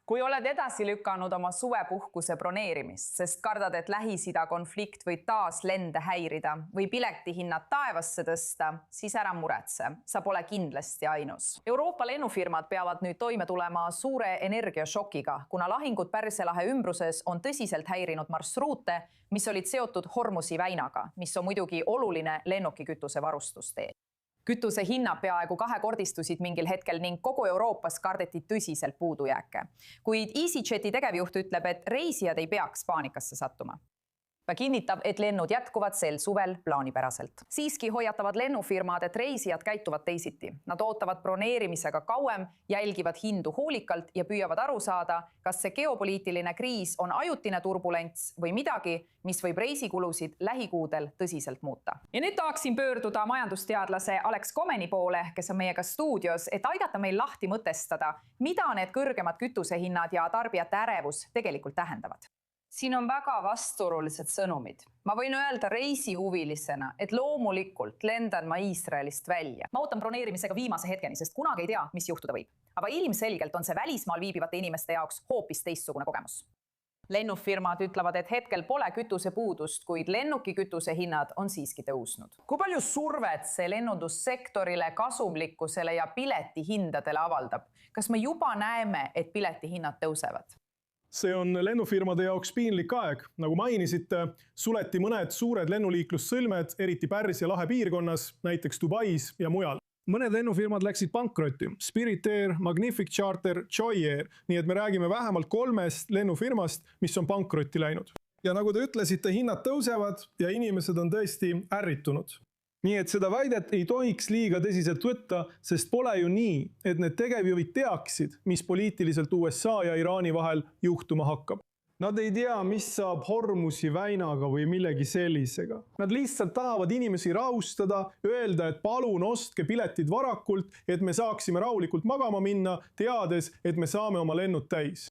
Kui oled edasi lükanud oma suvepuhkuse broneerimist, sest kardad, et Lähis-Ida konflikt võib taas lende häirida või piletihinnad taevasse tõsta, siis ära muretse. Sa pole kindlasti ainus. Euroopa lennufirmad peavad nüüd toime tulema suure energiašokiga, kuna lahingud Pärsia lahe ümbruses on tõsiselt häirinud marsruute, mis olid seotud Hormuzi väinaga, mis on muidugi oluline lennukikütuse varustusteel. Kütuse hinnad peaaegu kahekordistusid mingil hetkel ning kogu Euroopas kardeti tõsiselt puudujääke. Kuid EasyJeti tegevjuht ütleb, et reisijad ei peaks paanikasse sattuma. Ta kinnitab, et lennud jätkuvad sel suvel plaanipäraselt. Siiski hoiatavad lennufirmad, et reisijad käituvad teisiti. Nad ootavad broneerimisega kauem, jälgivad hindu hoolikalt ja püüavad aru saada, kas see geopoliitiline kriis on ajutine turbulents või midagi, mis võib reisikulusid lähikuudel tõsiselt muuta. Ja nüüd tahaksin pöörduda majandusteadlase Alex Komeni poole, kes on meiega stuudios, et aidata meil lahti mõtestada, mida need kõrgemad kütusehinnad ja tarbijate ärevus tegelikult tähendavad. Siin on väga vastuolulised sõnumid. Ma võin öelda reisihuvilisena, et loomulikult lendan ma Iisraelist välja. Ma ootan broneerimisega viimase hetkeni, sest kunagi ei tea, mis juhtuda võib. Aga ilmselgelt on see välismaal viibivate inimeste jaoks hoopis teistsugune kogemus. Lennufirmad ütlevad, et hetkel pole kütusepuudust, kuid lennukikütuse hinnad on siiski tõusnud. Kui palju survet see lennundussektorile, kasumlikkusele ja piletihindadele avaldab? Kas me juba näeme, et piletihinnad tõusevad? See on lennufirmade jaoks piinlik aeg. Nagu mainisite, suleti mõned suured lennuliiklussõlmed, eriti Pärsia lahe piirkonnas, näiteks Dubais ja mujal. Mõned lennufirmad läksid pankrotti. Spirit Air, Magnific Charter, Joy Air. Nii et me räägime vähemalt 3 lennufirmast, mis on pankrotti läinud. Ja nagu te ütlesite, hinnad tõusevad ja inimesed on tõesti ärritunud. Nii et seda väidet ei tohiks liiga tõsiselt võtta, sest pole ju nii, et need tegevjuhid teaksid, mis poliitiliselt USA ja Iraani vahel juhtuma hakkab. Nad ei tea, mis saab Hormuzi väinaga või millegi sellisega. Nad lihtsalt tahavad inimesi rahustada, öelda, et palun ostke piletid varakult, et me saaksime rahulikult magama minna, teades, et me saame oma lennud täis.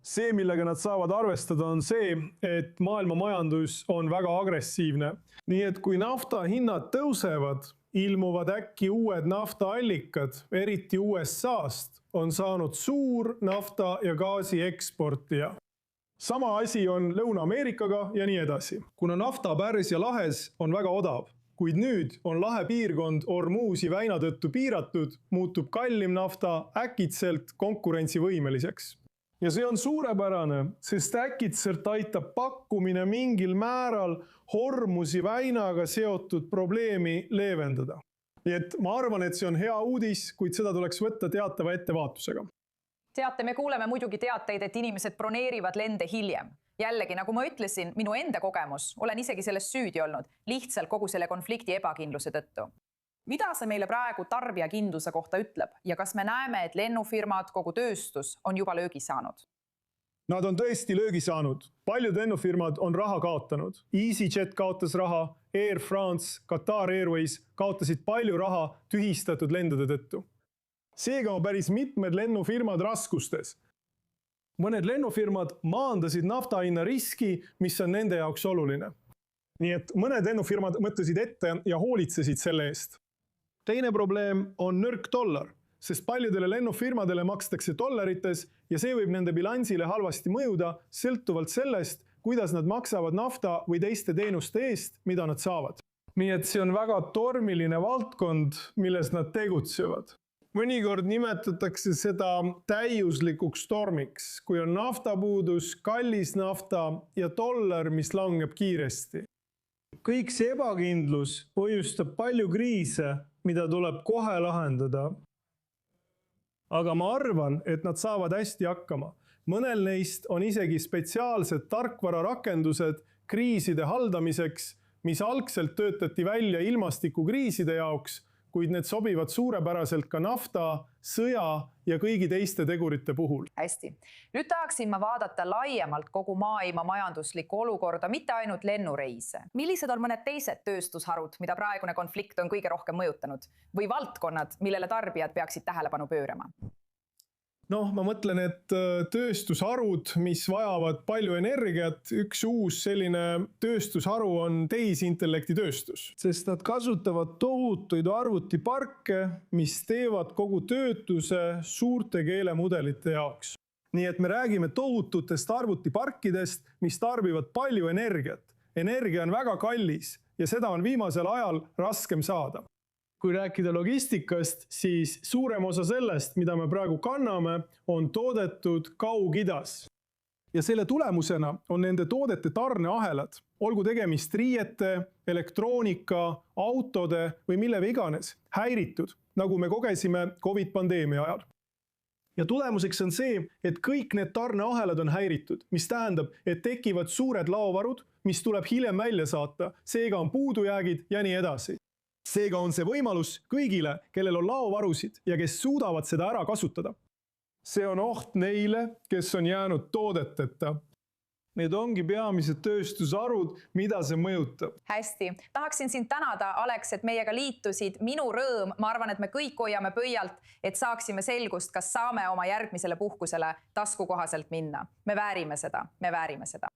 See, millega nad saavad arvestada, on see, et maailma majandus on väga agressiivne. Nii et kui nafta hinnad tõusevad, ilmuvad äkki uued naftaallikad, eriti USA-st, on saanud suur nafta ja gaasi eksportija. Sama asi on Lõuna-Ameerikaga ja nii edasi. Kuna nafta Pärsia lahes on väga odav, kuid nüüd on lahe piirkond Hormuzi väina tõttu piiratud, muutub kallim nafta äkitselt konkurentsivõimeliseks. Ja see on suurepärane, sest äkitselt aitab pakkumine mingil määral Hormuzi väinaga seotud probleemi leevendada. Nii et ma arvan, et see on hea uudis, kuid seda tuleks võtta teatava ettevaatusega. Teate, me kuuleme muidugi teateid, et inimesed broneerivad lende hiljem. Jällegi, nagu ma ütlesin, minu enda kogemus, olen isegi selles süüdi olnud, lihtsalt kogu selle konflikti ebakindluse tõttu. Mida see meile praegu tarbijakindluse kohta ütleb ja kas me näeme, et lennufirmad, kogu tööstus on juba löögi saanud? Nad on tõesti löögi saanud. Paljud lennufirmad on raha kaotanud. EasyJet kaotas raha, Air France, Qatar Airways kaotasid palju raha tühistatud lendude tõttu. Seega on päris mitmed lennufirmad raskustes. Mõned lennufirmad maandasid naftahinna riski, mis on nende jaoks oluline. Nii et mõned lennufirmad mõtlesid ette ja hoolitsesid selle eest. Teine probleem on nõrk dollar, sest paljudele lennufirmadele makstakse dollarites ja see võib nende bilansile halvasti mõjuda sõltuvalt sellest, kuidas nad maksavad nafta või teiste teenuste eest, mida nad saavad. Nii et see on väga tormiline valdkond, milles nad tegutsevad. Mõnikord nimetatakse seda täiuslikuks stormiks, kui on naftapuudus, kallis nafta ja dollar, mis langeb kiiresti. Kõik see ebakindlus põhjustab palju kriise, mida tuleb kohe lahendada. Aga ma arvan, et nad saavad hästi hakkama. Mõnel neist on isegi spetsiaalsed tarkvararakendused kriiside haldamiseks, mis algselt töötati välja ilmastikukriiside jaoks, kuid need sobivad suurepäraselt ka nafta, sõja ja kõigi teiste tegurite puhul. Hästi. Nüüd tahaksin ma vaadata laiemalt kogu maailma majanduslikku olukorda, mitte ainult lennureise. Millised on mõned teised tööstusharud, mida praegune konflikt on kõige rohkem mõjutanud? Või valdkonnad, millele tarbijad peaksid tähelepanu pöörama? Ma mõtlen, et tööstusharud, mis vajavad palju energiat, üks uus selline tööstusharu on tehisintellekti tööstus. Sest nad kasutavad tohutuid arvutiparke, mis teevad kogu töötuse suurte keelemudelite jaoks. nii et me räägime tohututest arvutiparkidest, mis tarbivad palju energiat. Energia on väga kallis ja seda on viimasel ajal raskem saada. Kui rääkida logistikast, siis suurem osa sellest, mida me praegu kanname, on toodetud Kaug-Idas. Ja selle tulemusena on nende toodete tarneahelad, olgu tegemist riiete, elektroonika, autode või milleve iganes, häiritud, nagu me kogesime COVID-pandeemia ajal. Ja tulemuseks on see, et kõik need tarneahelad on häiritud, mis tähendab, et tekivad suured laovarud, mis tuleb hiljem välja saata, seega on puudujäägid ja nii edasi. Seega on see võimalus kõigile, kellel on laovarusid ja kes suudavad seda ära kasutada. See on oht neile, kes on jäänud toodeteta. Need ongi peamised tööstusharud, mida see mõjutab. Hästi. Tahaksin sind tänada, Alex, et meiega liitusid. Minu rõõm, ma arvan, et me kõik hoiame pöialt, et saaksime selgust, kas saame oma järgmisele puhkusele taskukohaselt minna. Me väärime seda.